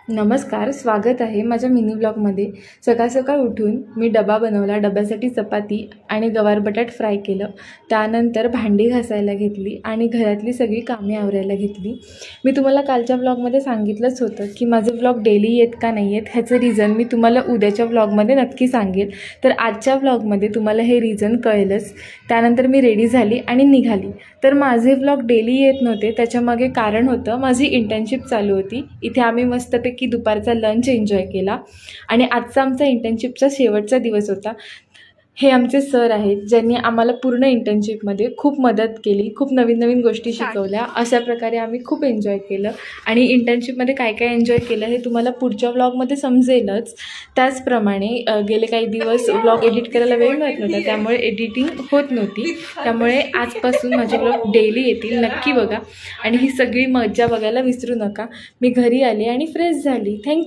नमस्कार, स्वागत आहे माझ्या मिनी ब्लॉगमध्ये. सकाळ सकाळ उठून मी डबा बनवला. डब्यासाठी चपाती आणि गवार बटाट फ्राय केलं. त्यानंतर भांडी घासायला घेतली आणि घरातली सगळी कामे आवरायला घेतली. मी तुम्हाला कालच्या ब्लॉगमध्ये सांगितलंच होतं की माझे ब्लॉग डेली येत का नाही येत ह्याचं रिझन मी तुम्हाला उद्याच्या ब्लॉगमध्ये नक्की सांगेल. तर आजच्या ब्लॉगमध्ये तुम्हाला हे रिझन कळेलच. त्यानंतर मी रेडी झाली आणि निघाली. तर माझे ब्लॉग डेली येत नव्हते, त्याच्यामागे कारण होतं, माझी इंटर्नशिप चालू होती. इथे आम्ही मस्तपैकी दुपारचा लंच एन्जॉय केला आणि आजचा आमचा इंटर्नशिपचा शेवटचा दिवस होता. हे आमचे सर आहेत ज्यांनी आम्हाला पूर्ण इंटर्नशिपमध्ये खूप मदत केली, खूप नवीन नवीन गोष्टी शिकवल्या. अशा प्रकारे आम्ही खूप एन्जॉय केलं आणि इंटर्नशिपमध्ये काय काय एन्जॉय केलं हे तुम्हाला पुढच्या व्लॉगमध्ये समजेलच. त्याचप्रमाणे गेले काही दिवस व्लॉग एडिट करायला वेळ मिळत नव्हता, त्यामुळे एडिटिंग होत नव्हती. त्यामुळे आजपासून माझे व्लॉग डेली येतील, नक्की बघा आणि ही सगळी मजा बघायला विसरू नका. मी घरी आली आणि फ्रेश झाली. थँक्यू.